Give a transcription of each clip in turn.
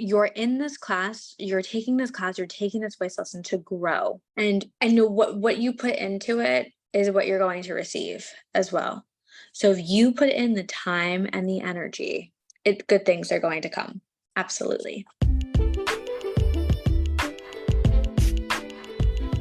you're in this class, you're taking this class, you're taking this voice lesson to grow. And I know what you put into it is what you're going to receive as well. So if you put in the time and the energy, good things are going to come. Absolutely.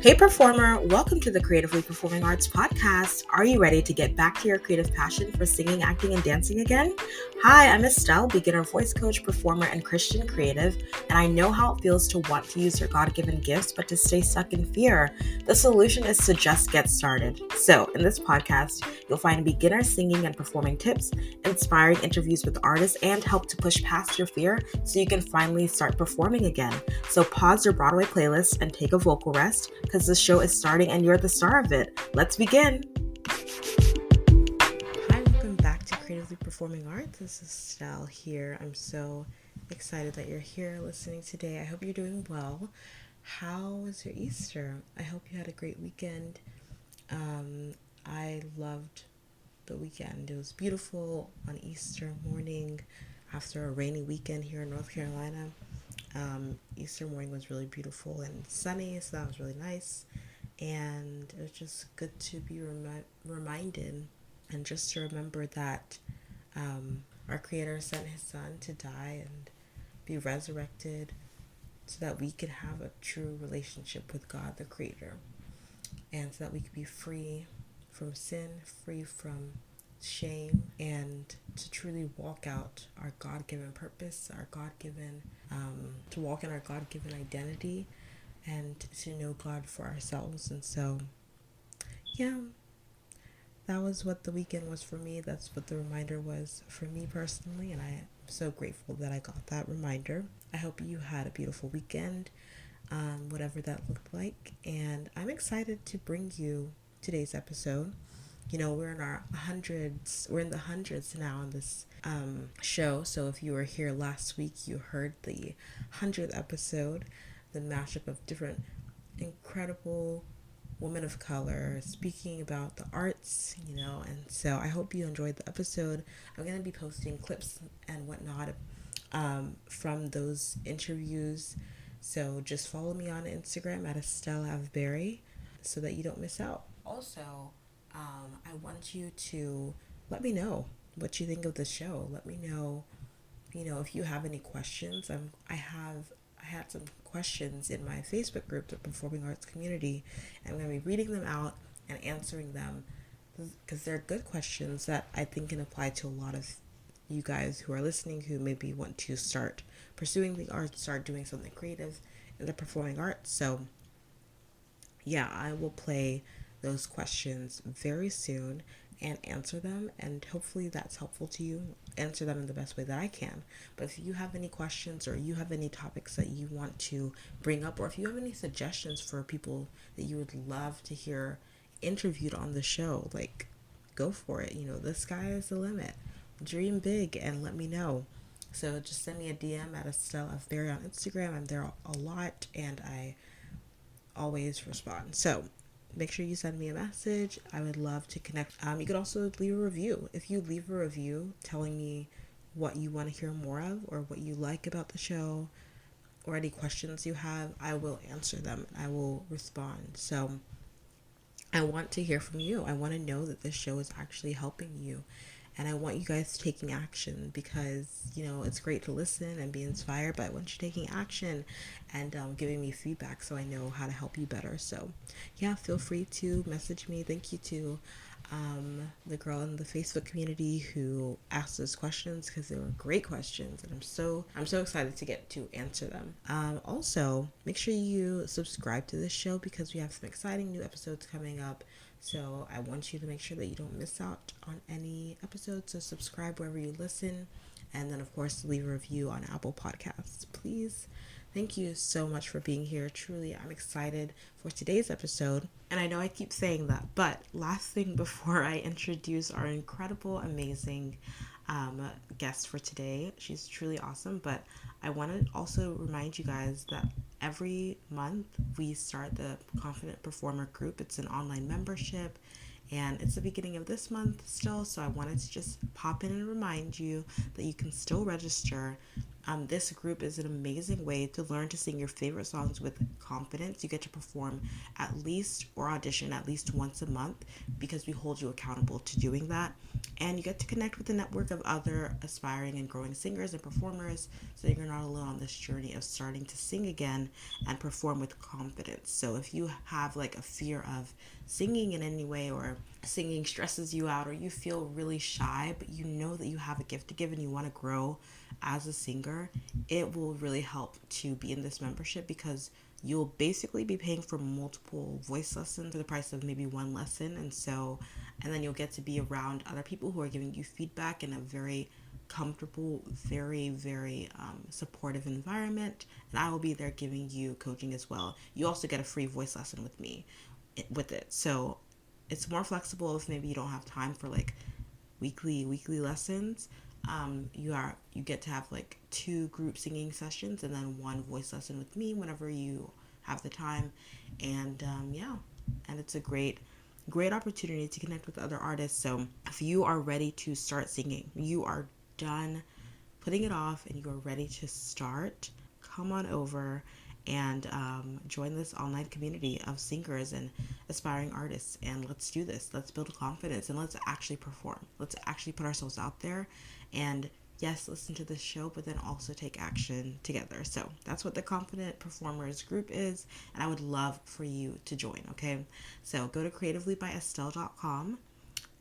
Hey performer, welcome to the Creatively Performing Arts podcast. Are you ready to get back to your creative passion for singing, acting, and dancing again? Hi, I'm Estelle, beginner voice coach, performer, and Christian creative, and I know how it feels to want to use your God-given gifts, but to stay stuck in fear. The solution is to just get started. So, in this podcast, you'll find beginner singing and performing tips, inspiring interviews with artists, and help to push past your fear so you can finally start performing again. So pause your Broadway playlist and take a vocal rest, because the show is starting and you're the star of it. Let's begin. Hi, welcome back to Creatively Performing Arts. This is Estelle here. I'm so excited that you're here listening today. I hope you're doing well. How was your Easter? I hope you had a great weekend. I loved the weekend. It was beautiful on Easter morning after a rainy weekend here in North Carolina. Easter morning was really beautiful and sunny, so that was really nice, and it was just good to be reminded and just to remember that our Creator sent His Son to die and be resurrected so that we could have a true relationship with God the Creator, and so that we could be free from sin, free from shame, and to truly walk out our God-given purpose, our God-given, to walk in our God-given identity, and to know God for ourselves. And so, yeah, that was what the weekend was for me. That's what the reminder was for me personally, and I am so grateful that I got that reminder. I hope you had a beautiful weekend, whatever that looked like, and I'm excited to bring you today's episode. You know, we're in the hundreds now in this show. So if you were here last week, you heard the 100th episode, the mashup of different incredible women of color speaking about the arts, and so I hope you enjoyed the episode. I'm going to be posting clips and whatnot from those interviews. So just follow me on Instagram at Estelle Avberry so that you don't miss out. Also, I want you to let me know what you think of the show. Let me know, if you have any questions. I had some questions in my Facebook group, the Performing Arts Community, and I'm going to be reading them out and answering them because they're good questions that I think can apply to a lot of you guys who are listening who maybe want to start pursuing the arts, start doing something creative in the performing arts. So yeah, I will play those questions very soon and answer them, and hopefully that's helpful to you. Answer them in the best way that I can. But if you have any questions or you have any topics that you want to bring up, or if you have any suggestions for people that you would love to hear interviewed on the show, like, go for it. The sky is the limit. Dream big and let me know. So just send me a DM at Estelle Avberry on Instagram. I'm there a lot and I always respond. So make sure you send me a message. I would love to connect. You could also leave a review. If you leave a review telling me what you want to hear more of or what you like about the show or any questions you have, I will answer them. I will respond. So I want to hear from you. I want to know that this show is actually helping you. And I want you guys taking action because, it's great to listen and be inspired, but I want you taking action and giving me feedback so I know how to help you better. So, yeah, feel free to message me. Thank you to the girl in the Facebook community who asked those questions because they were great questions, and I'm so excited to get to answer them. Also, make sure you subscribe to this show because we have some exciting new episodes coming up. So I want you to make sure that you don't miss out on any episodes. So subscribe wherever you listen. And then, of course, leave a review on Apple Podcasts, please. Thank you so much for being here. Truly, I'm excited for today's episode. And I know I keep saying that, but last thing before I introduce our incredible, amazing guest for today. She's truly awesome, but I want to also remind you guys that every month we start the Confident Performer group. It's an online membership and it's the beginning of this month still, so I wanted to just pop in and remind you that you can still register This group is an amazing way to learn to sing your favorite songs with confidence. You get to perform at least or audition at least once a month because we hold you accountable to doing that. And you get to connect with a network of other aspiring and growing singers and performers so you're not alone on this journey of starting to sing again and perform with confidence. So if you have like a fear of singing in any way, or singing stresses you out, or you feel really shy but you know that you have a gift to give and you want to grow as a singer, it will really help to be in this membership because you'll basically be paying for multiple voice lessons for the price of maybe one lesson. And then you'll get to be around other people who are giving you feedback in a very comfortable, very supportive environment. And I will be there giving you coaching as well. You also get a free voice lesson with me with it. So it's more flexible if maybe you don't have time for like weekly lessons. You get to have like 2 group singing sessions and then 1 voice lesson with me whenever you have the time. And and it's a great opportunity to connect with other artists. So if you are ready to start singing, you are done putting it off and you are ready to start, come on over and join this online community of singers and aspiring artists. And let's do this. Let's build confidence and let's actually perform. Let's actually put ourselves out there and yes, listen to this show, but then also take action together. So that's what the Confident Performers group is. And I would love for you to join, okay? So go to creativelybyestelle.com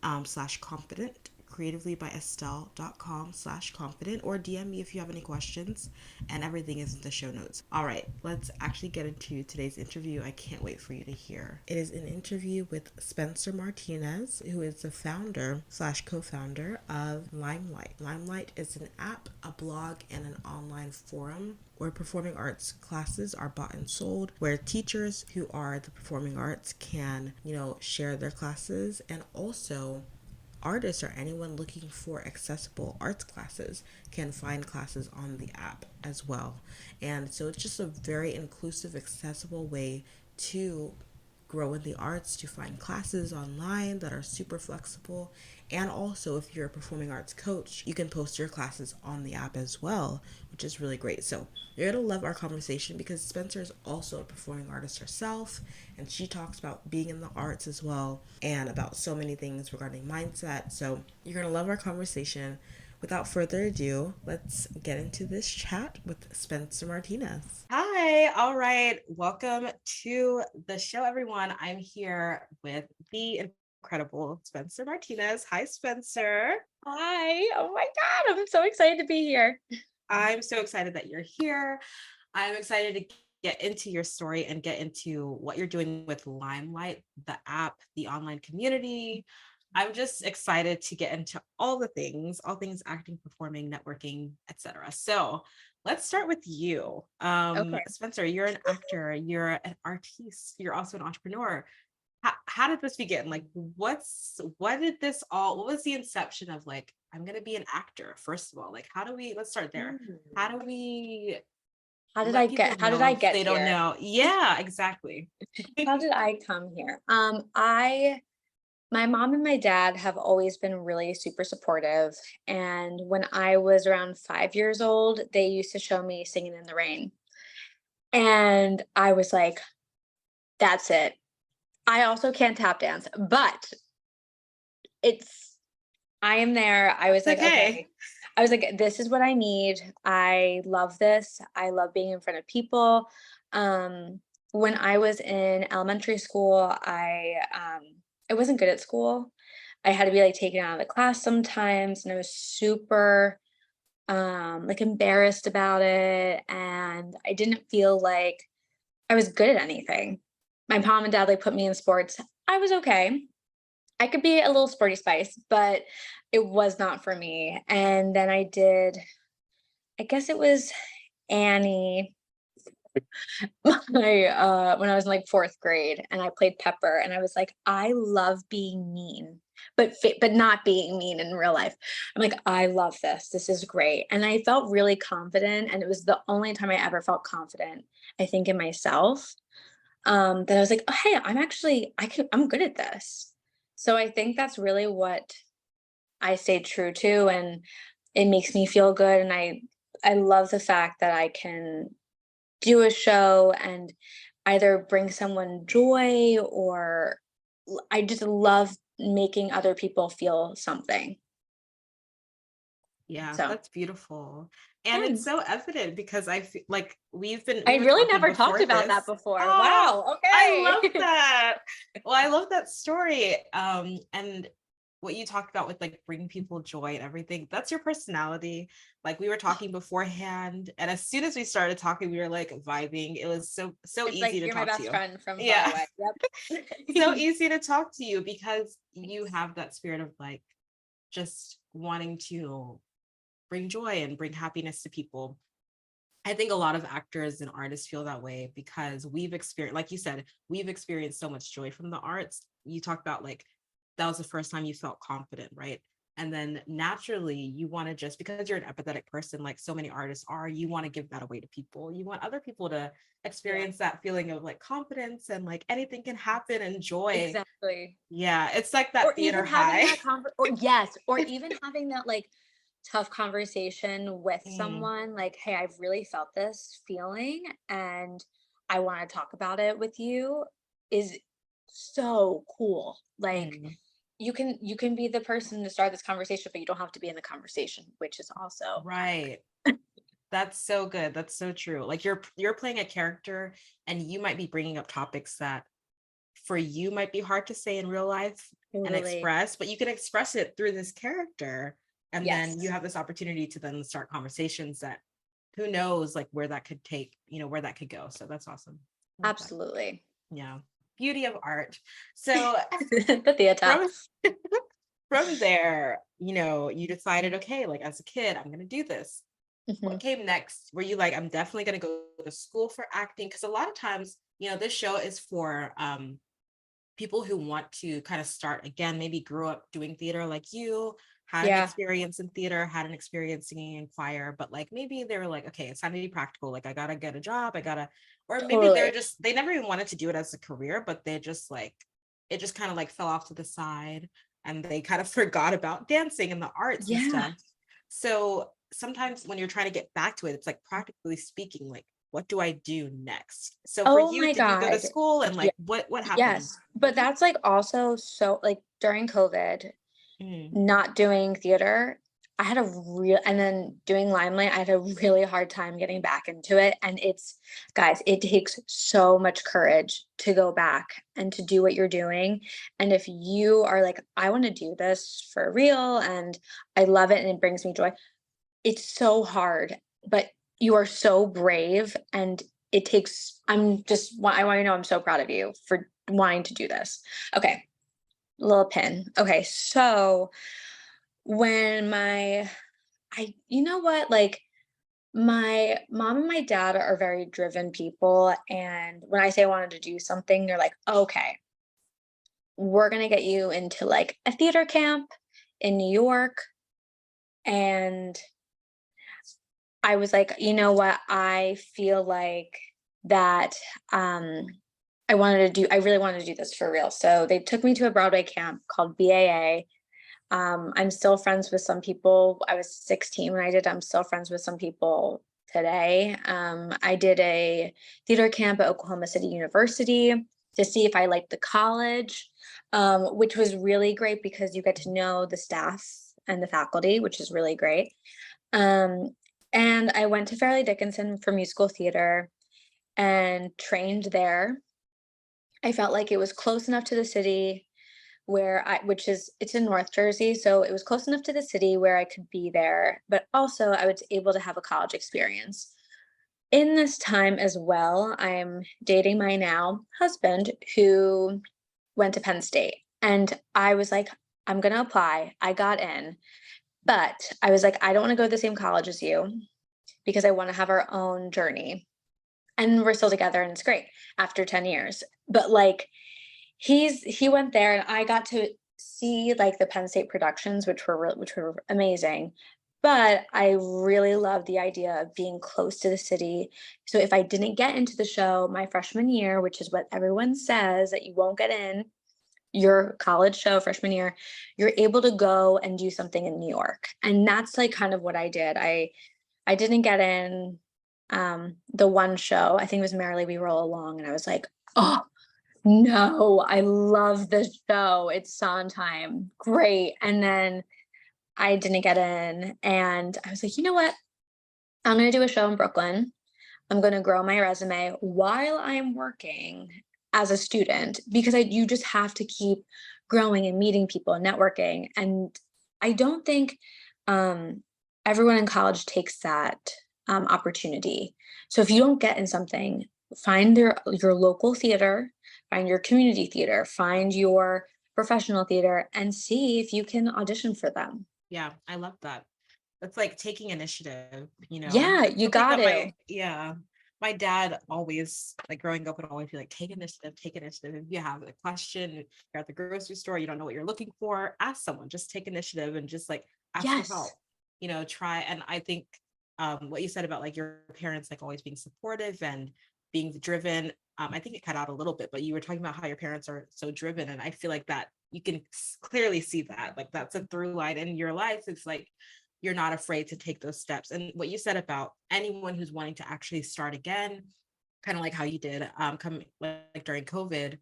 /confident, creativelybyestelle.com/confident, or DM me if you have any questions, and everything is in the show notes. All right, let's actually get into today's interview. I can't wait for you to hear. It is an interview with Spencer Martinez, who is the founder / co-founder of Limelight. Limelight is an app, a blog, and an online forum where performing arts classes are bought and sold, where teachers who are the performing arts can, share their classes, and also artists or anyone looking for accessible arts classes can find classes on the app as well. And so it's just a very inclusive, accessible way to grow in the arts, to find classes online that are super flexible. And also, if you're a performing arts coach, you can post your classes on the app as well, which is really great. So you're going to love our conversation because Spencer is also a performing artist herself, and she talks about being in the arts as well and about so many things regarding mindset. So you're going to love our conversation. Without further ado, let's get into this chat with Spencer Martinez. Hi, all right. Welcome to the show, everyone. I'm here with the incredible Spencer Martinez. Hi, Spencer. Hi. Oh my God. I'm so excited to be here. I'm so excited that you're here. I'm excited to get into your story and get into what you're doing with Limelight, the app, the online community. I'm just excited to get into all things acting, performing, networking, etc. So let's start with you. Okay. Spencer, you're an actor, you're an artiste, you're also an entrepreneur. How did this begin? Like, what was the inception of like, I'm going to be an actor? First of all, like, let's start there. How do we How did let people how did know I if get they don't here? know? Yeah, exactly. How did I come here? My mom and my dad have always been really super supportive. And when I was around 5 years old, they used to show me Singing in the Rain. And I was like, that's it. I also can't tap dance, but it's, I am there. I was like, okay. I was like, this is what I need. I love this. I love being in front of people. When I was in elementary school, I wasn't good at school. I had to be like taken out of the class sometimes, and I was super like embarrassed about it. And I didn't feel like I was good at anything. My mom and dad like put me in sports. I was okay. I could be a little sporty spice, but it was not for me. And then I guess it was Annie, when I was in like 4th grade, and I played Pepper, and I was like, I love being mean, but not being mean in real life. I'm like, I love this. This is great. And I felt really confident. And it was the only time I ever felt confident, I think, in myself. That I was like, oh, hey, I'm good at this. So I think that's really what I stayed true to, and it makes me feel good. And I love the fact that I can do a show and either bring someone joy or I just love making other people feel something. Yeah, So, that's beautiful. And it's thanks. so evident because I feel like I we were really talking never talked before about that this. before. Oh, Wow. I love Okay. that. Well, I love that story. And what you talked about with like bringing people joy and everything, that's your personality. Like we were talking beforehand, and as soon as we started talking, we were like vibing. It was so It's easy like to you're my talk to best you. friend from far Yeah. away. So Yep. easy to talk to you because you Thanks. have that spirit of like just wanting to bring joy and bring happiness to people. I think a lot of actors and artists feel that way because we've experienced, like you said, we've experienced so much joy from the arts. You talked about like that was the first time you felt confident, right? And then naturally, you want to just because you're an empathetic person, like so many artists are, you want to give that away to people. You want other people to Yeah, experience that feeling of like confidence and like anything can happen and joy. exactly. Yeah, it's like that Or theater even having high. that or yes, or even having that like tough conversation with Mm, someone like, "Hey, I've really felt this feeling and I want to talk about it with you," is so cool. Like mm. you can be the person to start this conversation, but you don't have to be in the conversation, which is also kind of Right. That's so good. That's so true. Like you're playing a character and you might be bringing up topics that for you might be hard to say in real life and totally. express, but you can express it through this character. And then you Yes, have this opportunity to then start conversations that who knows like where that could take, where that could go. So that's awesome. I love that. absolutely. Yeah. Beauty of art. So The theater. from from there, you decided, okay, like as a kid, I'm gonna do this. What Mhm. came next? Were you like, I'm definitely going to go to school for acting? Because a lot of times, this show is for people who want to kind of start again, maybe grew up doing theater like you, had an Yeah, experience in theater, had an experience singing in choir, but like maybe they were like, okay, it's time to be practical. Like I gotta get a job. Or maybe they're totally. just, they never even wanted to do it as a career, but they just like, it just kind of like fell off to the side and they kind of forgot about dancing and the arts and Yeah. stuff. So sometimes when you're trying to get back to it, it's like practically speaking, like, what do I do next? So for Oh you, my did you go to God. school and Yeah. like what happened? Yes. But that's like also so like during COVID, Mm, not doing theater, I had a real and then doing Limelight, I had a really hard time getting back into it. And it's guys, it takes so much courage to go back and to do what you're doing. And if you are like, I want to do this for real and I love it and it brings me joy, it's so hard, but you are so brave and it takes I want you to know I'm so proud of you for wanting to do this. Okay, little pin. Okay, so when my I you know what? Like my mom and my dad are very driven people and when I say I wanted to do something, they're like, "Okay, we're going to get you into like a theater camp in New York." And I was like, you know what? I feel like that um I really wanted to do this for real. So they took me to a Broadway camp called BAA. I'm still friends with some people. I was 16 when I did. I'm still friends with some people today. I did a theater camp at Oklahoma City University to see if I liked the college, which was really great because you get to know the staff and the faculty, which is really great. Um, and I went to Fairleigh Dickinson for musical theater and trained there. I felt like it was close enough to the city which is it's in North Jersey, so it was close enough to the city where I could be there, but also I was able to have a college experience. In this time as well, I'm dating my now husband who went to Penn State. And I was like, I'm going to apply. I got in, but I was like, I don't want to go to the same college as you because I want to have our own journey. And we're still together and it's great after 10 years. But like he went there and I got to see like the Penn State productions which were amazing. But I really love the idea of being close to the city. So if I didn't get into the show my freshman year, which is what everyone says that you won't get in your college show freshman year, you're able to go and do something in New York. And that's like kind of what I did. I didn't get in the one show. I think it was Merrily We Roll Along, and I was like, oh no, I love this show. It's Sondheim. Great. And then I didn't get in, and I was like, you know what? I'm going to do a show in Brooklyn. I'm going to grow my resume while I'm working as a student, because you just have to keep growing and meeting people and networking. And I don't think um, everyone in college takes that opportunity. So if you don't get in something, find your local theater, find your community theater, find your professional theater, and see if you can audition for them. Yeah, I love that. That's like taking initiative, Yeah, That's you something got that to. my dad always, like growing up, would always be like, take initiative, take initiative. If you have a question, you're at the grocery store, you don't know what you're looking for, ask someone, just take initiative and just like ask for help, Yes. try. And I think what you said about like your parents like always being supportive and being driven, I think it cut out a little bit, but you were talking about how your parents are so driven. And I feel like that you can clearly see that, like that's a through line in your life. It's like you're not afraid to take those steps. And what you said about anyone who's wanting to actually start again, kind of like how you did come like during COVID.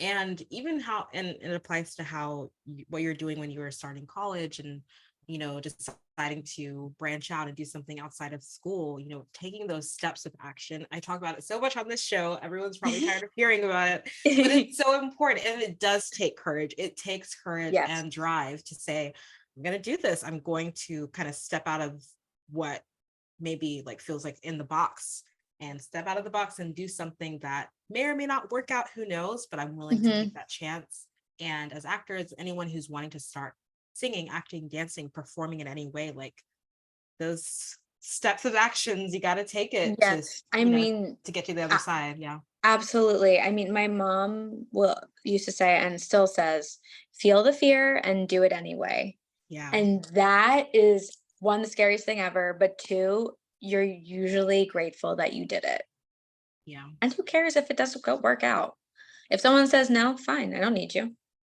And even how, and it applies to how what you're doing when you were starting college and, deciding to branch out and do something outside of school, taking those steps of action. I talk about it so much on this show. Everyone's probably tired of hearing about it, but it's so important. And it does take courage. It takes courage Yes. and drive to say, I'm going to do this. I'm going to kind of step out of what maybe like feels like in the box and step out of the box and do something that may or may not work out. Who knows? But I'm willing to Hmm. take that chance. And as actors, anyone who's wanting to start singing, acting, dancing, performing in any way, like those steps of actions, you got to take it to, Yes. I mean, to get to the other a- side. Yeah. absolutely. I mean, my mom will used to say and still says, feel the fear and do it anyway. Yeah. And that is one, the scariest thing ever, but two, you're usually grateful that you did it. Yeah. And who cares if it doesn't go work out? If someone says no, fine, I don't need you.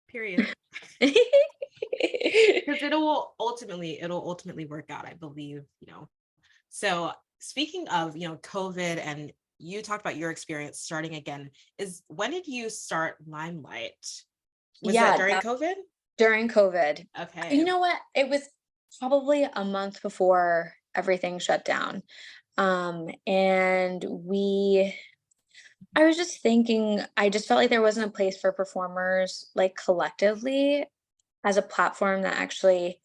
Period. Because it'll ultimately work out, I believe, So speaking of, COVID, and you talked about your experience starting again, is when did you start Limelight? Was that Yeah, during that COVID? during COVID. You Okay. know what? It was probably a month before everything shut down. And I was just thinking, I just felt like there wasn't a place for performers, like collectively, as a platform that actually,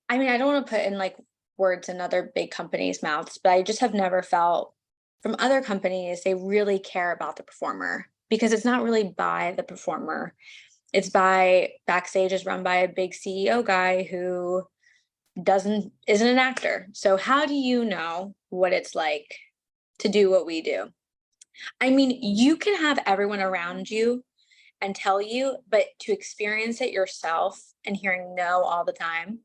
I mean, I don't want to put in like words in other big companies' mouths, but I just have never felt from other companies they really care about the performer, because it's not really by the performer. It's by backstage is run by a big CEO guy who isn't an actor. So how do you know what it's like to do what we do? I mean, you can have everyone around you and tell you, but to experience it yourself and hearing no all the time,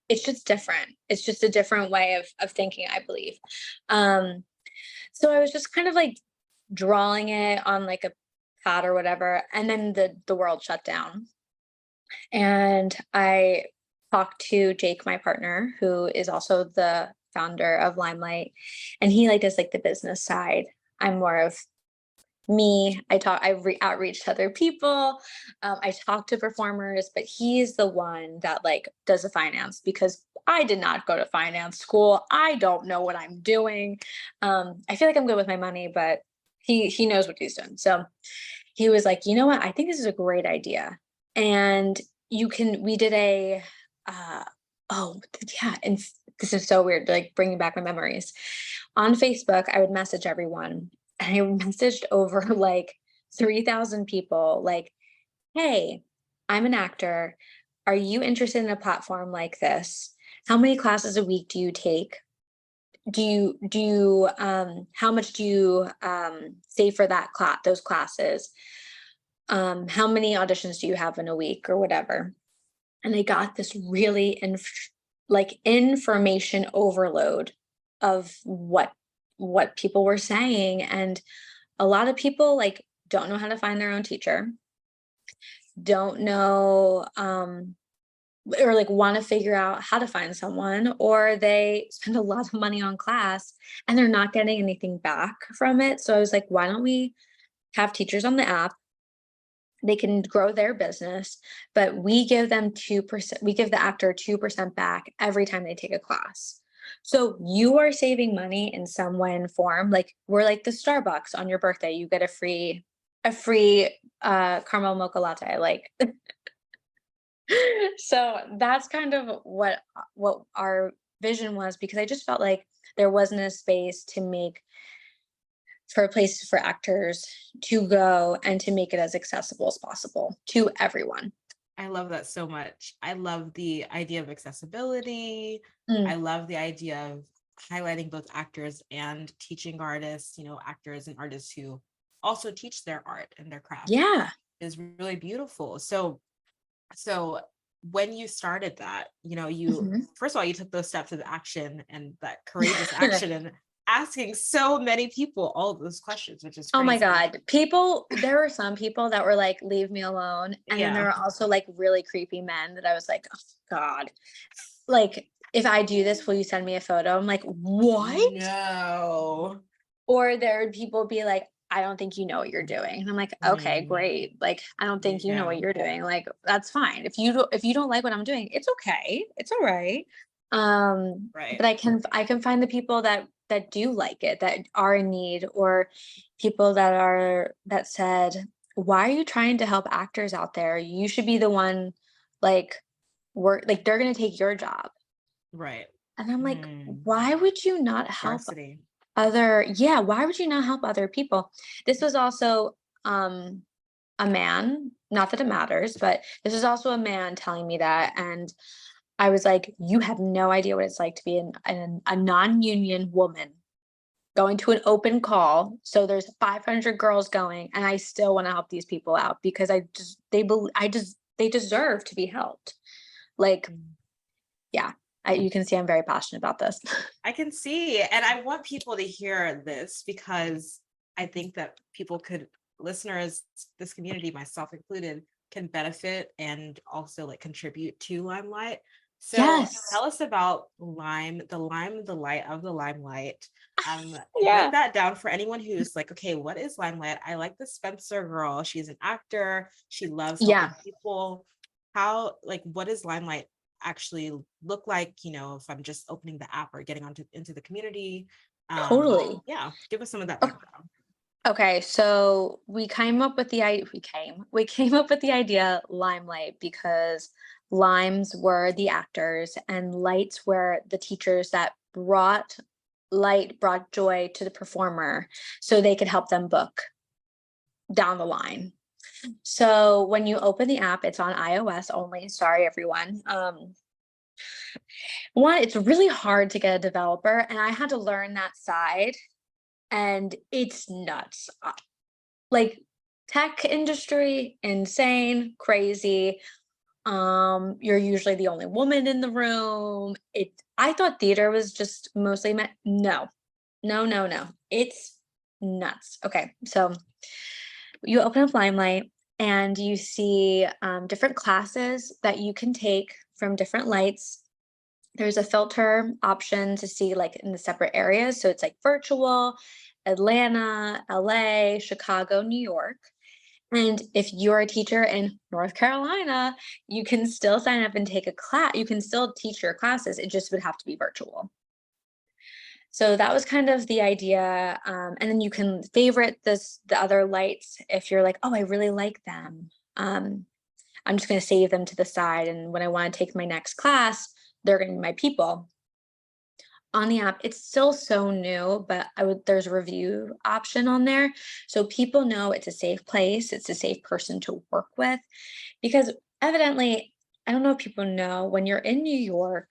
it's just different. It's just a different way of thinking, I believe. Um, so I was just kind of like drawing it on like a pad or whatever, and then the world shut down. And I talked to Jake, my partner, who is also the founder of Limelight, and he like does like the business side. I'm more of me. Outreach to other people. I talk to performers, but he's the one that like does the finance, because I did not go to finance school. I don't know what I'm doing. I feel like I'm good with my money, but he knows what he's doing. So he was like, you know what? I think this is a great idea. And we did a, uh, oh, yeah. And this is so weird, like bringing back my memories. On Facebook, I would message everyone, and I messaged over like 3,000 people, like, hey, I'm an actor. Are you interested in a platform like this? How many classes a week do you take? How much do you save for those classes? How many auditions do you have in a week or whatever? And I got this really like information overload of what people were saying. And a lot of people like don't know how to find their own teacher, don't know or like want to figure out how to find someone, or they spend a lot of money on class and they're not getting anything back from it. So I was like, why don't we have teachers on the app? They can grow their business, but we give them 2%, we give the actor 2% back every time they take a class. So you are saving money in some way and form. Like we're like the Starbucks on your birthday, you get a free caramel mocha latte. Like so that's kind of what our vision was, because I just felt like there wasn't a space to make for a place for actors to go and to make it as accessible as possible to everyone. I love that so much. I love the idea of accessibility. I Mm, love the idea of highlighting both actors and teaching artists, actors and artists who also teach their art and their craft yeah. is really beautiful. So when you started that, you Mhm. first of all, you took those steps of action and that courageous action and asking so many people all of those questions, which is Oh my crazy. God. There were some people that were like, leave me alone. And then there Yeah. were also like really creepy men that I was like, oh God. Like, if I do this, will you send me a photo? I'm like, what? No. Or there would people be like, I don't think you know what you're doing. And I'm like, okay, Mm, great. Like, I don't think you know yeah. what you're doing. Like, that's fine. If you don't like what I'm doing, it's okay. It's all right. Right. But I can find the people that do like it, that are in need, or people that said, why are you trying to help actors out there? You should be the one, like, work, like they're gonna take your job. Right. And I'm like, Mm, why would you not help scarcity. why would you not help other people? This was also um a man, not that it matters, but this is also a man telling me that. And I was like, you have no idea what it's like to be a non-union woman going to an open call. So there's 500 girls going, and I still want to help these people out because they deserve to be helped. Like, Mm. yeah, you can see I'm very passionate about this. I can see, and I want people to hear this because I think that listeners, this community, myself included, can benefit and also like contribute to Limelight. So Yes. tell us about the light of the Limelight. I wrote Yeah. that down for anyone who's like, okay, what is Limelight? I like the Spencer girl. She's an actor. She loves Yeah. helping people. What is Limelight actually look like, if I'm just opening the app or getting into the community? Totally. Yeah, give us some of that O- background. Okay, so we came up with the idea Limelight because limes were the actors and lights were the teachers that brought joy to the performer so they could help them book down the line. So when you open the app, it's on iOS only. Sorry, everyone. One, it's really hard to get a developer, and I had to learn that side, and it's nuts. Like tech industry, insane, crazy. You're usually the only woman in the room. I thought theater was just mostly men. No, no, no, no. It's nuts. Okay, so you open up Limelight and you see different classes that you can take from different lights. There's a filter option to see like in the separate areas. So it's like virtual, Atlanta, LA, Chicago, New York. And if you're a teacher in North Carolina, you can still sign up and take a class. You can still teach your classes. It just would have to be virtual. So that was kind of the idea. And then you can favorite the other lights if you're like, oh, I really like them. I'm just going to save them to the side. And when I want to take my next class, they're going to be my people on the app. It's still so new, but there's a review option on there. So people know it's a safe place, it's a safe person to work with. Because evidently, I don't know if people know, when you're in New York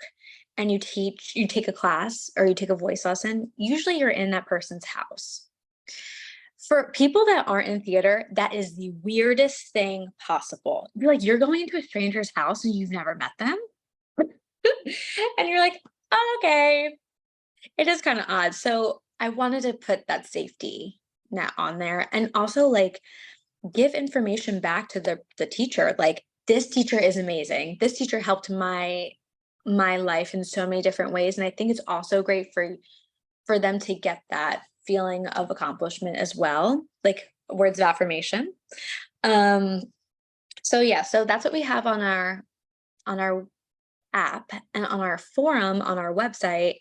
and you take a class or you take a voice lesson, usually you're in that person's house. For people that aren't in theater, that is the weirdest thing possible. You're going into a stranger's house and you've never met them. And you're like, "Oh, okay." It is kind of odd. So I wanted to put that safety net on there and also like give information back to the teacher. Like, this teacher is amazing. This teacher helped my life in so many different ways. And I think it's also great for them to get that feeling of accomplishment as well, like words of affirmation. Um, so yeah, so that's what we have on our app and on our forum on our website.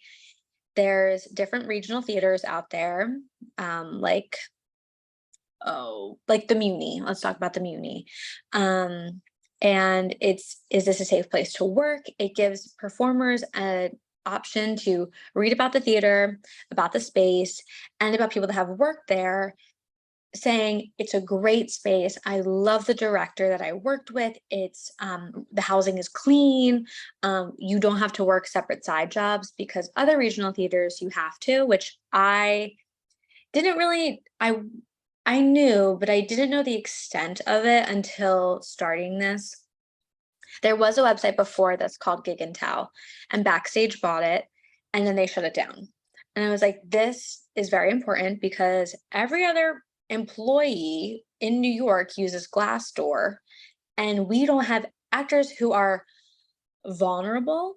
There's different regional theaters out there, like like the Muni. Let's talk about the Muni. And is this a safe place to work? It gives performers an option to read about the theater, about the space, and about people that have worked there, saying it's a great space. I love the director that I worked with. It's the housing is clean. You don't have to work separate side jobs, because other regional theaters you have to, which I didn't really I knew, but I didn't know the extent of it until starting this. There was a website before this called Gig and Tell, and Backstage bought it, and then they shut it down. And I was like, this is very important, because every other employee in New York uses Glassdoor, and we don't have actors who are vulnerable,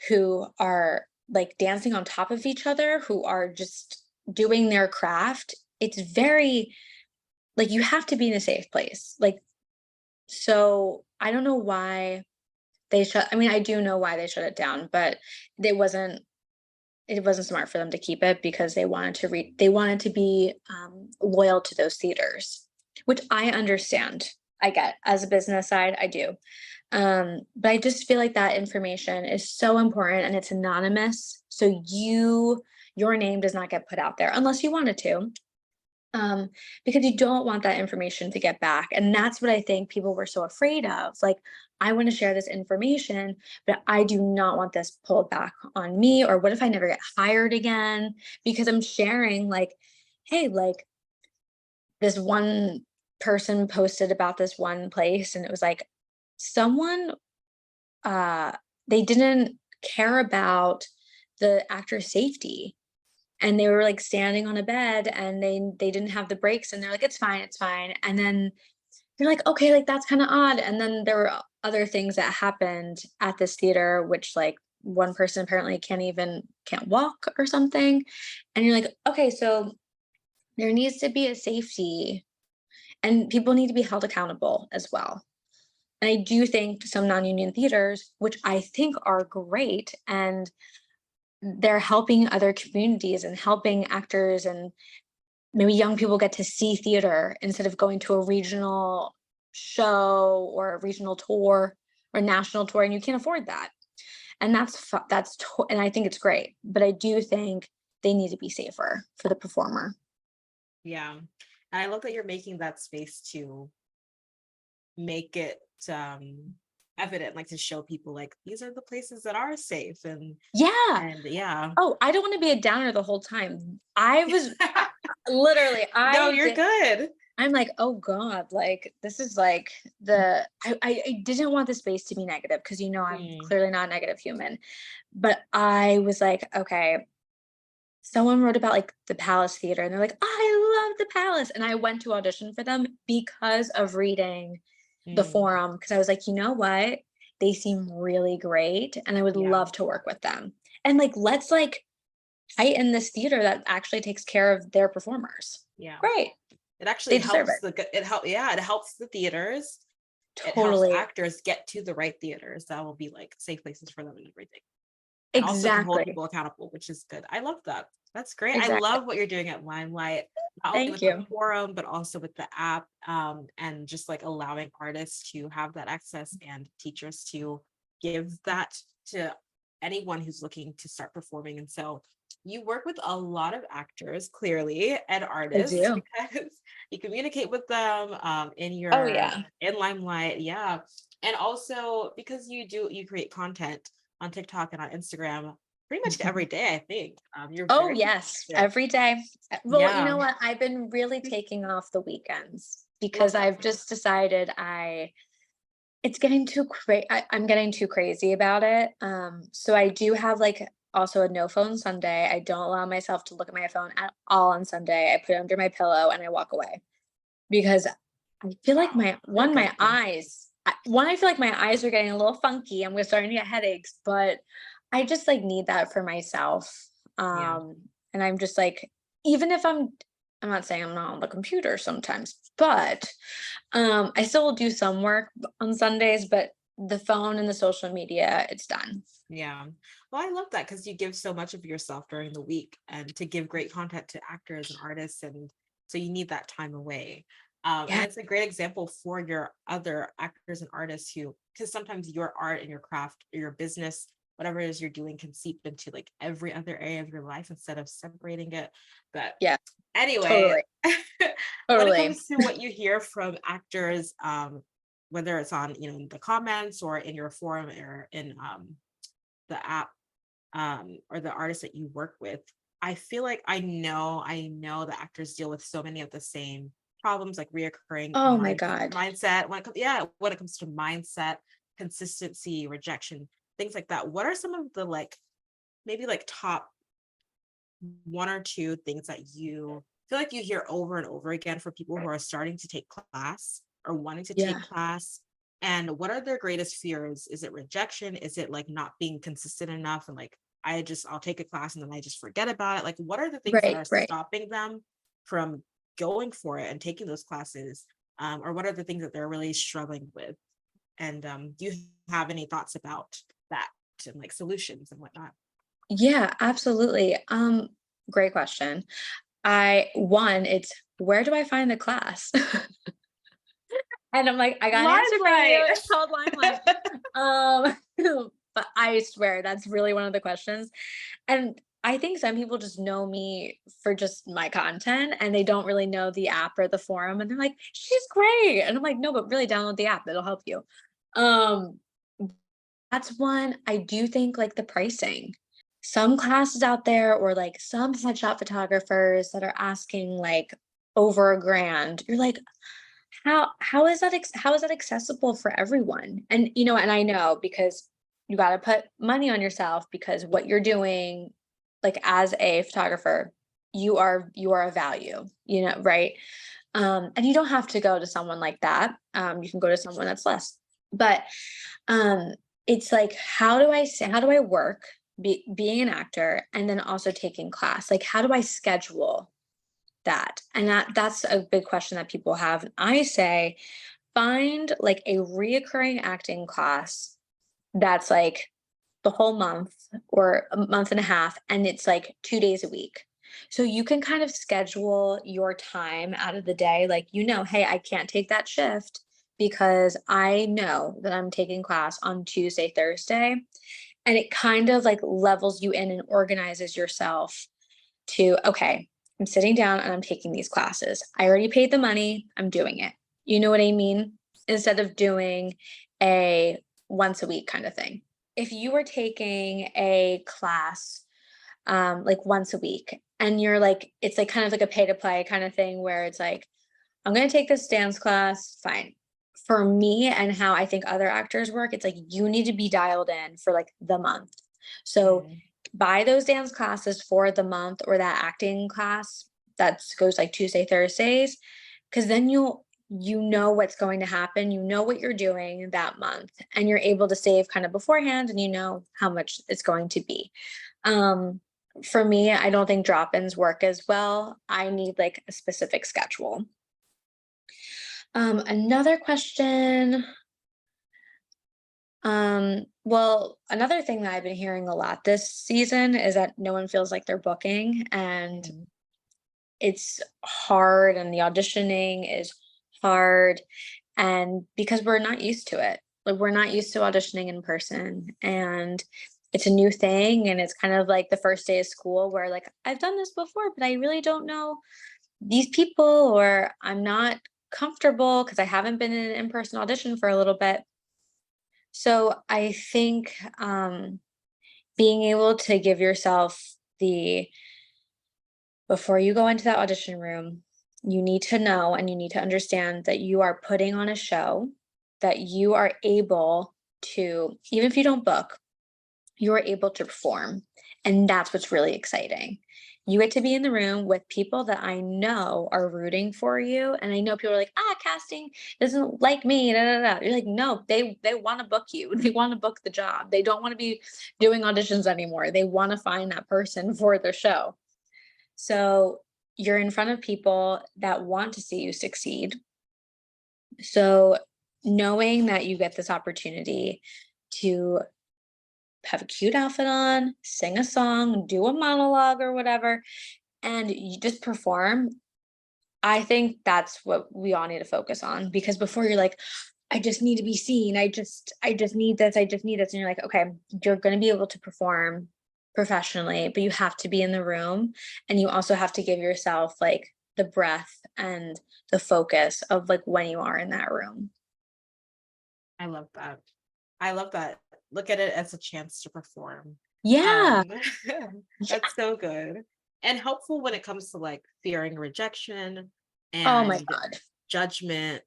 who are like dancing on top of each other, who are just doing their craft. It's very like, you have to be in a safe place. Like, so I don't know why I mean, I do know why they shut it down, but it wasn't smart for them to keep it, because they wanted to be loyal to those theaters, which I understand. I get, as a business side, I do. But I just feel like that information is so important, and it's anonymous. So your name does not get put out there unless you wanted to. Because you don't want that information to get back. And that's what I think people were so afraid of. Like, I want to share this information, but I do not want this pulled back on me. Or what if I never get hired again? Because I'm sharing, like, hey, like, this one person posted about this one place, and it was like, someone, uh, they didn't care about the actor's safety, and they were like standing on a bed, and they didn't have the brakes, and they're like, it's fine, and then you're like, okay, like, that's kind of odd. And then there were other things that happened at this theater, which, like, one person apparently can't walk or something, and you're like, okay, so there needs to be a safety, and people need to be held accountable as well. And I do think some non-union theaters, which I think are great, and they're helping other communities and helping actors, and maybe young people get to see theater instead of going to a regional show or a regional tour or national tour, and you can't afford that. And and I think it's great, but I do think they need to be safer for the performer. Yeah. And I love that you're making that space to make it evident, like to show people like these are the places that are safe. Yeah. And yeah. Oh, I don't want to be a downer the whole time. I was literally, No, you're good. I'm like, oh God, like, this is like I didn't want the space to be negative, because I'm Mm, clearly not a negative human. But I was like, okay, someone wrote about, like, the Palace Theater, and they're like, I love the Palace. And I went to audition for them because of reading the mm, forum, because I was like, you know what? They seem really great, and I would yeah. love to work with them. And, like, let's, like, heighten this theater that actually takes care of their performers. Yeah. Great. It actually They deserve helps it. it helps the theaters. It helps Totally. actors get to the right theaters that will be like safe places for them and everything. And also can hold Exactly. people accountable, which is good. I love that. That's great. I Exactly. love what you're doing at Limelight, not only Thank with the you. forum, but also with the app, and just like allowing artists to have that access and teachers to give that to anyone who's looking to start performing. And so you work with a lot of actors, clearly, and I artists do. because you communicate with them Oh, yeah. in Limelight. Yeah. And also because you create content on TikTok and on Instagram pretty much every day, I think. You're Oh, very yes, consistent. every day. Well, you Yeah. know what? I've been really taking off the weekends, Love because that. I've just decided it's getting too I'm getting too crazy about it. So I do have, like, also a no phone Sunday. I don't allow myself to look at my phone at all on Sunday. I put it under my pillow and I walk away, because I feel like Wow. Very my good. I feel like my eyes are getting a little funky. Starting to get headaches, but I just like need that for myself. Yeah. Um, and I'm just like, even if I'm not saying I'm not on the computer sometimes, but I still will do some work on Sundays, but the phone and the social media, it's done. Yeah. Well, I love that because you give so much of yourself during the week and to give great content to actors and artists. And so you need that time away. And Yeah. it's a great example for your other actors and artists who, because sometimes your art and your craft or your business, whatever it is you're doing, can seep into like every other area of your life instead of separating it. But Yeah. anyway, Totally. when it Totally. comes to what you hear from actors, whether it's on, the comments or in your forum or in the app, or the artists that you work with, I feel like I know the actors deal with so many of the same problems, like reoccurring Oh my God. mindset when it comes to mindset, consistency, rejection, things like that. What are some of the like maybe like top one or two things that you feel like you hear over and over again for people who are starting to take class or wanting to take Yeah. class? And what are their greatest fears? Is it rejection? Is it like not being consistent enough and like I'll take a class and then I just forget about it? Like what are the things that Right. are Right. stopping them from going for it and taking those classes? Or what are the things that they're really struggling with? And do you have any thoughts about that and like solutions and whatnot? Yeah, absolutely. Great question. It's where do I find the class? And I'm like, I got an answer for you. Limelight. It's called Limelight. Um, but I swear that's really one of the questions. And I think some people just know me for just my content and they don't really know the app or the forum. And they're like, she's great. And I'm like, no, but really download the app. It'll help you. Um, that's one. I do think like the pricing. Some classes out there or like some headshot photographers that are asking like over a grand. You're like, how is that accessible for everyone? And and I know because you got to put money on yourself because what you're doing, like as a photographer, you are a value, right? And you don't have to go to someone like that. You can go to someone that's less. But um, it's like, how do I work being an actor and then also taking class? Like, how do I schedule that? And that's a big question that people have. I say find like a reoccurring acting class that's like the whole month or a month and a half, and it's like 2 days a week. So you can kind of schedule your time out of the day. Like, hey, I can't take that shift because I know that I'm taking class on Tuesday, Thursday. And it kind of like levels you in and organizes yourself to, okay, I'm sitting down and I'm taking these classes. I already paid the money, I'm doing it. You know what I mean? Instead of doing a once a week kind of thing. If you were taking a class like once a week and you're like, it's like kind of like a pay to play kind of thing where it's like, I'm going to take this dance class, fine. For me and how I think other actors work, it's like you need to be dialed in for like the month. So Mm, buy those dance classes for the month or that acting class that goes like Tuesday, Thursdays, because then you know what's going to happen. You know what you're doing that month and you're able to save kind of beforehand and you know how much it's going to be. Um, for me, I don't think drop-ins work as well. I need like a specific schedule. Another question. Well, another thing that I've been hearing a lot this season is that no one feels like they're booking and mm, it's hard and the auditioning is hard and because we're not used to it. Like we're not used to auditioning in person and it's a new thing and it's kind of like the first day of school where like I've done this before but I really don't know these people or I'm not comfortable because I haven't been in an in-person audition for a little bit. So I think being able to give yourself the before you go into that audition room, you need to know and you need to understand that you are putting on a show, that you are able to, even if you don't book, you are able to perform. And that's what's really exciting. You get to be in the room with people that I know are rooting for you, and I know people are like, "Ah, casting doesn't like me, da, da, da." You're like, "No, they wanna book you. They wanna book the job. They don't wanna be doing auditions anymore. They wanna find that person for their show." So, you're in front of people that want to see you succeed. So, knowing that you get this opportunity to have a cute outfit on, sing a song, do a monologue or whatever, and you just perform. I think that's what we all need to focus on, because before you're like, I just need to be seen. I just need this. I just need this. And you're like, okay, you're going to be able to perform professionally, but you have to be in the room, and you also have to give yourself like the breath and the focus of like when you are in that room. I love that. I love that. Look at it as a chance to perform. Yeah. Um, Yeah. that's so good and helpful when it comes to like fearing rejection Oh my and God. judgment,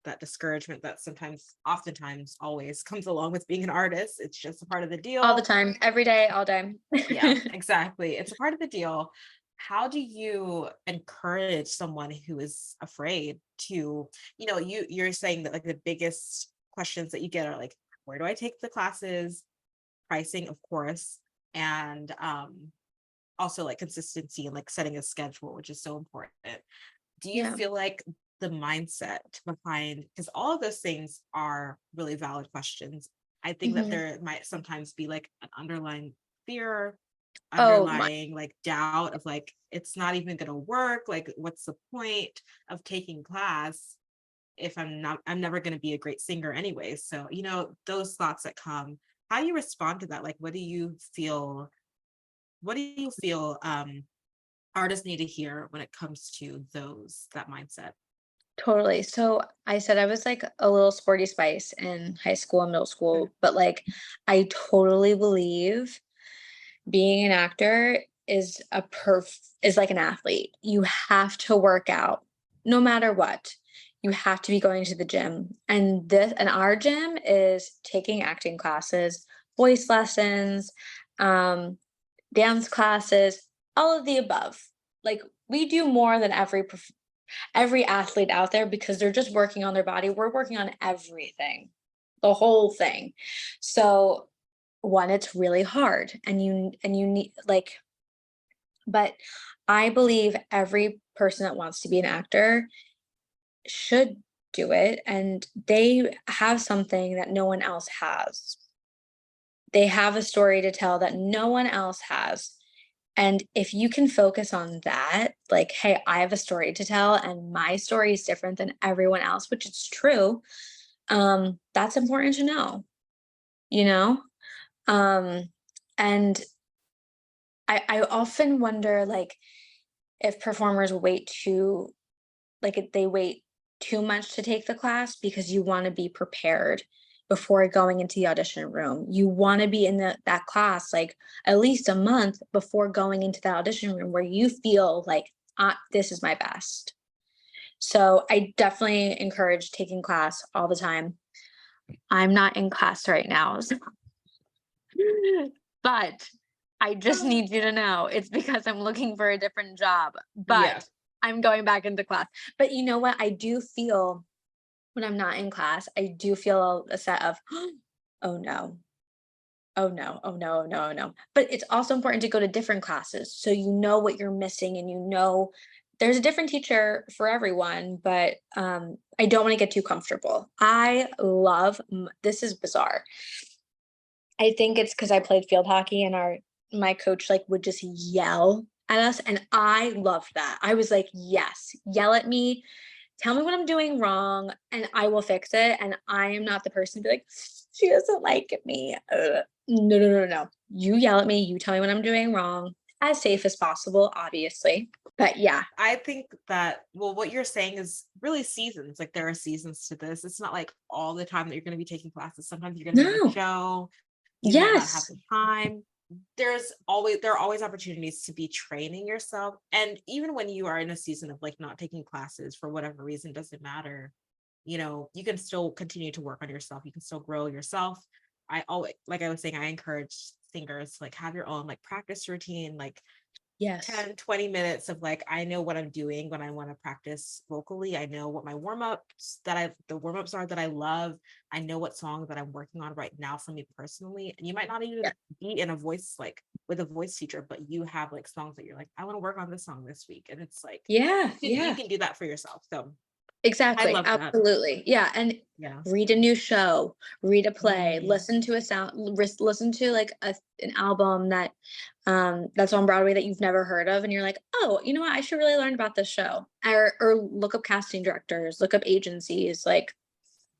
that discouragement that sometimes, oftentimes, always comes along with being an artist. It's just a part of the All the deal. time, every day, all day. Yeah, exactly. It's a part of the deal. How do you encourage someone who is afraid to, you're saying that like the biggest questions that you get are like, where do I take the classes? Pricing, of course, and also like consistency and like setting a schedule, which is so important. Do you Yeah. feel like the mindset behind, because all of those things are really valid questions. I think that Mhm. there might sometimes be like an underlying fear, Oh my. underlying like doubt of like it's not even going to work, like what's the point of taking class if I'm never going to be a great singer anyway. So those thoughts that come, how do you respond to that? Like what do you feel artists need to hear when it comes to that mindset? Totally. So I said I was like a little sporty spice in high school and middle Mm. school, but like I totally believe being an actor is like an athlete. You have to work out no matter what. You have to be going to the gym. And our gym is taking acting classes, voice lessons, um, dance classes, all of the above. Like we do more than every athlete out there, because they're just working on their body. We're working on everything, the whole thing. So one, it's really hard, and you need like, but I believe every person that wants to be an actor should do it, and they have something that no one else has. They have a story to tell that no one else has. And if you can focus on that, like, hey, I have a story to tell and my story is different than everyone else, which is true. That's important to know, you know? Um, and I often wonder like if performers wait too like if they wait too much to take the class, because you want to be prepared before going into the audition room. You want to be in that class like at least a month before going into the audition room, where you feel like, this is my best. So I definitely encourage taking class all the time. I'm not in class right now, but I just Uh, need you to know it's because I'm looking for a different job, yeah. but I'm going back into class. But you know what? I do feel when I'm not in class, I do feel a set of, oh no, oh no, oh no, oh no, oh no. But it's also important to go to different classes so you know what you're missing, and you know there's a different teacher for everyone. But I don't want to get too comfortable. This is bizarre. I think it's because I played field hockey, and my coach like would just yell at us, and I loved that. I was like, yes, yell at me, tell me what I'm doing wrong, and I will fix it. And I am not the person to be like, she doesn't like me. No, no, no, no. You yell at me, you tell me what I'm doing wrong, as safe as possible, obviously. But yeah, I think that, well, what you're saying is really seasons. Like there are seasons to this. It's not like all the time that you're going to be taking classes. Sometimes you're going to be in a no, show. You might not have yes, the time. There are always opportunities to be training yourself. And even when you are in a season of like not taking classes for whatever reason, doesn't matter. You can still continue to work on yourself. You can still grow yourself. I always, like I was saying, I encourage singers to like have your own like practice routine, like Yes. 10, 20 minutes of like, I know what I'm doing when I want to practice vocally. I know what my the warm-ups are that I love. I know what song that I'm working on right now for me personally. And you might not even Yeah. be in a voice like with a voice teacher, but you have like songs that you're like, I want to work on this song this week. And it's like, Yeah. you Yeah. can do that for yourself. So I Exactly. love that. Absolutely. Yeah. And Yeah. read a new show, read a play, Mhm. listen to a listen to like an album that's on Broadway that you've never heard of. And you're like, oh, you know what? I should really learn about this show. Or look up casting directors, look up agencies. Like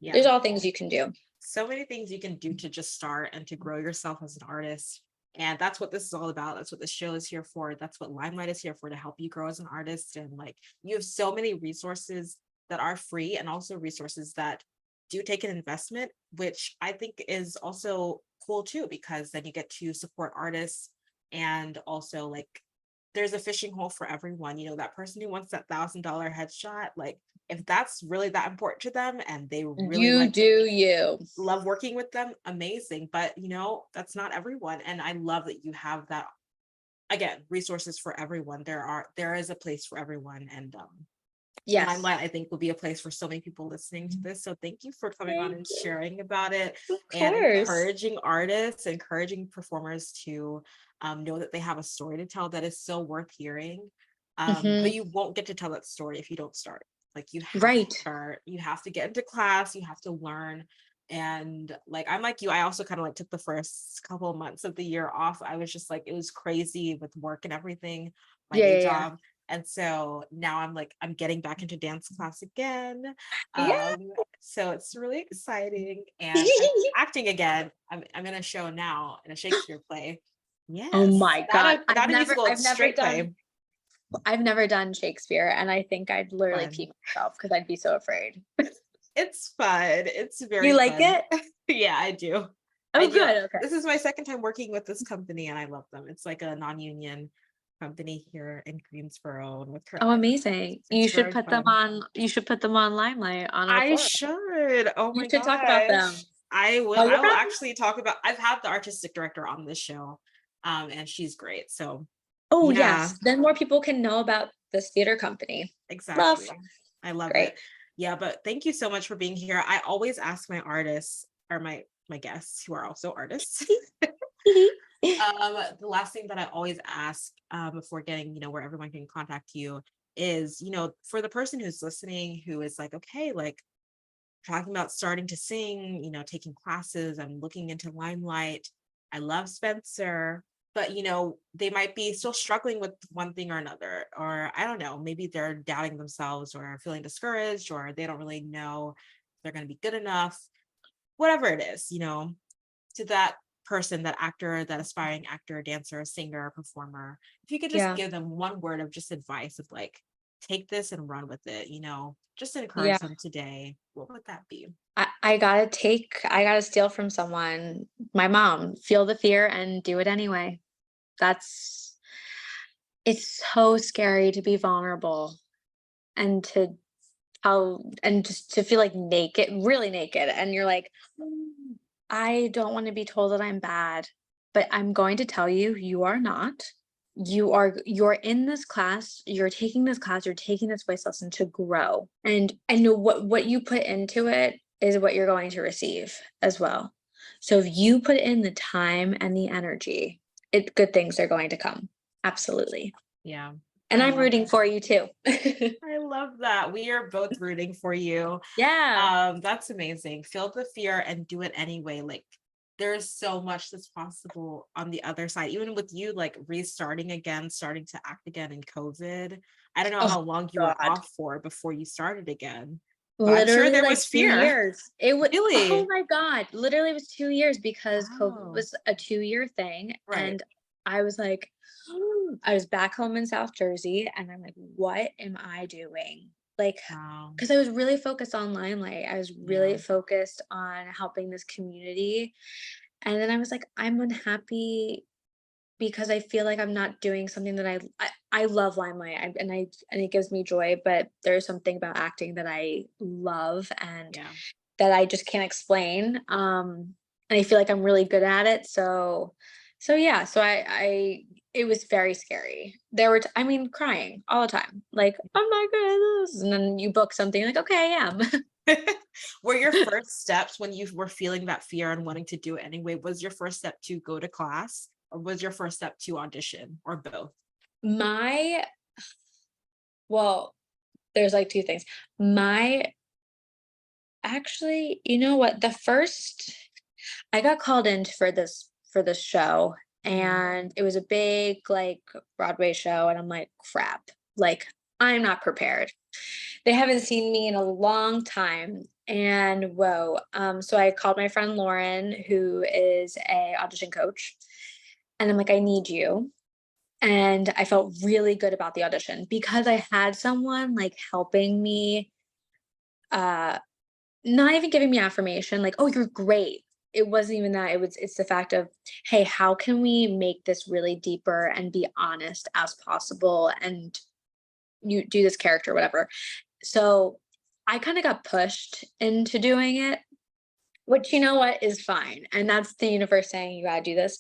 Yeah. there's all things you can do. So many things you can do to just start and to grow yourself as an artist. And that's what this is all about. That's what this show is here for. That's what Limelight is here for, to help you grow as an artist. And like, you have so many resources that are free and also resources that do take an investment, which I think is also cool too, because then you get to support artists. And also like, there's a fishing hole for everyone. That person who wants that $1,000 headshot, like if that's really that important to them and they really You do you. love working with them, amazing. But that's not everyone. And I love that you have that, again, resources for everyone. There is a place for everyone. And Yes. Limelight, I think, will be a place for so many people listening to this. So thank you for coming on Thank and you. sharing about it Of and course. encouraging artists, encouraging performers to know that they have a story to tell that is so worth hearing. But Hmm. you won't get to tell that story if you don't start. Like, you have to Right. start, you have to get into class, you have to learn. And like, I'm like you, I also kind of like took the first couple of months of the year off. I was just like, it was crazy with work and everything, my Yeah. day Yeah. job. And so now I'm getting back into dance class again. Yeah. So it's really exciting. Yeah. And I'm acting again. I'm in a show now, in a Shakespeare play. Oh Yes. my Not God. a musical, it's straight play. I've never done Shakespeare, and I think I'd literally Fun. pee myself because I'd be so afraid. It's fun. It's You very like fun. it? Yeah, I do. I Oh, do. good. Okay. This is my second time working with this company and I love them. It's like a non-union company here in Greensboro and North Oh, Carolina. amazing. It's very fun. You should put them on Limelight on our I forum. should. Oh You my should talk about gosh. them. I will Oh, I you're will probably actually talk about, I've had the artistic director on this show. And she's great. So Oh, yeah, yes. Then more people can know about this theater company. Love. exactly. I love Great. it. Yeah, but thank you so much for being here. I always ask my artists, or my guests who are also artists. The last thing that I always ask before getting, where everyone can contact you is, for the person who's listening who is like, okay, like talking about starting to sing, taking classes, I'm looking into Limelight. I love Spencer, but they might be still struggling with one thing or another, or I don't know, maybe they're doubting themselves or feeling discouraged, or they don't really know if they're going to be good enough, whatever it is, to that person, that actor, that aspiring actor, dancer, singer, performer, if you could just Yeah. give them one word of just advice of like, take this and run with it, just Yeah. encourage them today, what would that be? I gotta steal from someone. My mom, feel the fear and do it anyway. That's it's so scary to be vulnerable and just to feel like naked, really naked. And you're like, "Mm, I don't want to be told that I'm bad, but I'm going to tell you, you are not. You're in this class, you're taking this class, you're taking this voice lesson to grow. And I know what you put into it is what you're going to receive as well. So if you put in the time and the energy, good things are going to come. Absolutely. Yeah, And I I'm love rooting for you too. I love that. We are both rooting for you. Yeah. That's amazing. Feel the fear and do it anyway. Like, there's so much that's possible on the other side. Even with you like restarting again, starting to act again in COVID. I don't know Oh how long you were God. off for before you started again, but I'm sure Literally there like was 2 fear. years. It would Oh Really? my God. Literally it was 2 years because COVID Wow. was a 2-year thing, Right. and I was like, I was back home in South Jersey, and I'm like, "What am I doing?" Like, Wow. because I was really focused on Limelight. I was Yeah. really focused on helping this community, and then I was like, "I'm unhappy because I feel like I'm not doing something that I love Limelight, and it gives me joy, but there's something about acting that I love and Yeah. that I just can't explain. And I feel like I'm really good at it. So yeah, so it was very scary. There were I mean, crying all the time, like, "Oh my goodness," and then you book something like, "Okay, I am." Were your first steps when you were feeling that fear and wanting to do it anyway, was your first step to go to class or was your first step to audition or both? My well, there's, like, 2 things. My Actually, you know what? I got called in for this show, Mhm. and it was a big, like, Broadway show, and I'm like, "Crap." Like, I'm not prepared. They haven't seen me in a long time, and whoa. So I called my friend Lauren, who is a audition coach, and I'm like, "I need you." And I felt really good about the audition because I had someone, like, helping me, uh not even giving me affirmation, like, "Oh, you're great." It wasn't even that, it's the fact of, "Hey, how can we make this really deeper and be honest as possible, and you do this character," whatever. So, I kinda got pushed into doing it, which, you know what, is fine, and that's the universe saying, "You gotta do this."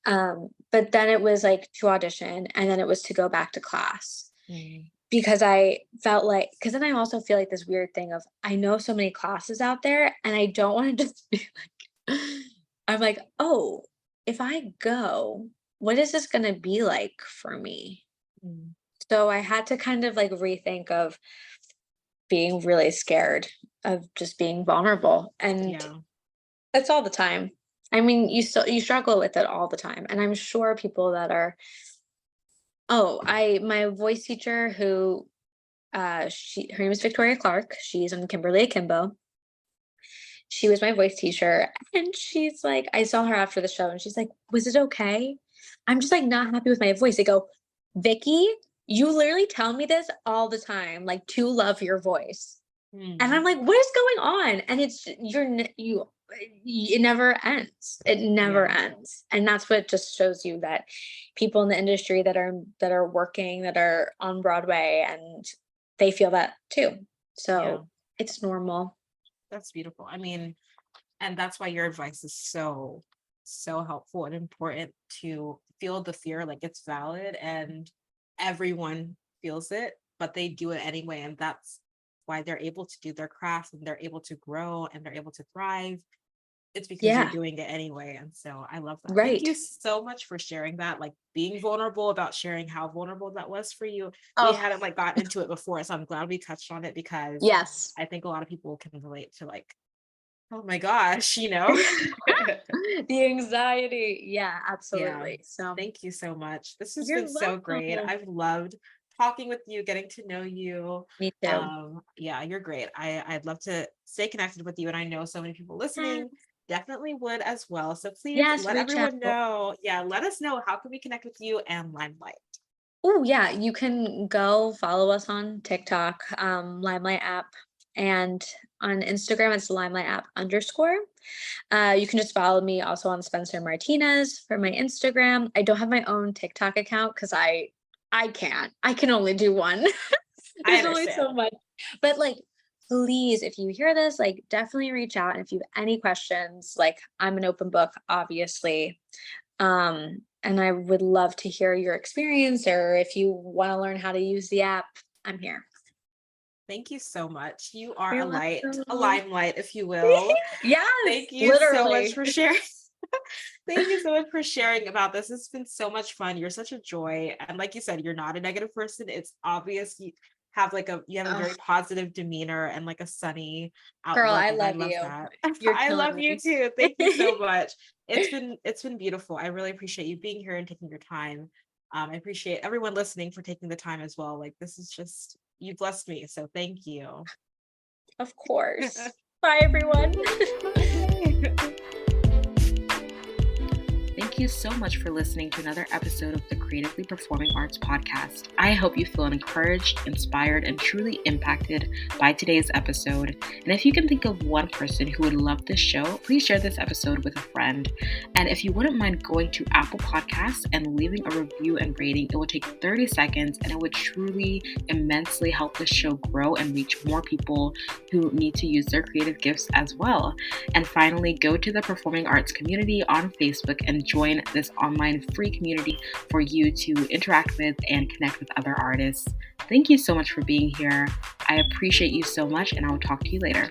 But then it was, like, to audition, and then it was to go back to class. Mm. Because I felt like, because then I also feel like this weird thing of, I know so many classes out there, and I don't wanna just be like I'm like, "Oh, if I go, what is this gonna be like for me?" Mm. So I had to kind of, like, rethink of being really scared of just being vulnerable, and Yeah. that's all the time. I mean, you struggle with it all the time, and I'm sure people that are my voice teacher who her name is Victoria Clark. She's on Kimberly Akimbo. She was my voice teacher, and she's like, I saw her after the show, and she's like, "Was it okay? I'm just like not happy with my voice." They go, "Vicky, you literally tell me this all the time, like to love your voice." And Mm. I'm like, "What is going on?" And it's it never ends. It never Yeah. ends. And that's what just shows you that people in the industry that are working, that are on Broadway, and they feel that too. Yeah. So it's normal. That's beautiful. I mean, and that's why your advice is so, so helpful and important to feel the fear like it's valid and everyone feels it, but they do it anyway. And that's why they're able to do their craft and they're able to grow and they're able to thrive. It's because you're Yeah, doing it anyway. And so I love that. Thank right. you so much for sharing that, like being vulnerable about sharing how vulnerable that was for you. We Oh, hadn't like gotten into it before. So I'm glad we touched on it because yes. I think a lot of people can relate to like, oh my gosh, you know? The anxiety. Yeah, Yeah. absolutely. So Thank you so much. This has been you're so great. welcome. I've loved talking with you, getting to know you. Me too. Yeah, you're great. I'd love to stay connected with you. And I know so many people listening definitely would as well. So please Yes, let reach out. everyone know. Yeah, let us know how can we connect with you and Limelight. Oh, yeah, you can go follow us on TikTok, Limelight app, and on Instagram, it's Limelight app underscore. You can just follow me also on Spencer Martinez for my Instagram. I don't have my own TikTok account because I can't. I can only do one. I There's only understand. so much. But like, please, if you hear this, like, definitely reach out. And if you have any questions, like, I'm an open book, obviously. And I would love to hear your experience, or if you want to learn how to use the app, I'm here. Thank you so much. You are You're a welcome. limelight, if you will. Yes, Thank you so much literally. for sharing. Thank you so much for sharing about this. It's been so much fun. You're such a joy. And like you said, you're not a negative person. It's obvious you have a Oh, very positive demeanor and like a sunny girl, outlook. I And I love love you. that. You're I killing love you me. too. Thank you so much. It's been beautiful. I really appreciate you being here and taking your time. I appreciate everyone listening for taking the time as well. Like this is just you blessed me. So thank you. Of course. Bye, everyone. Bye. Thank you so much for listening to another episode of the Creatively Performing Arts podcast. I hope you feel encouraged, inspired, and truly impacted by today's episode. And if you can think of one person who would love this show, please share this episode with a friend. And if you wouldn't mind going to Apple Podcasts and leaving a review and rating, it will take 30 seconds and it would truly immensely help the show grow and reach more people who need to use their creative gifts as well. And finally, go to the Performing Arts community on Facebook and join join this online free community for you to interact with and connect with other artists. Thank you so much for being here. I appreciate you so much, and I will talk to you later.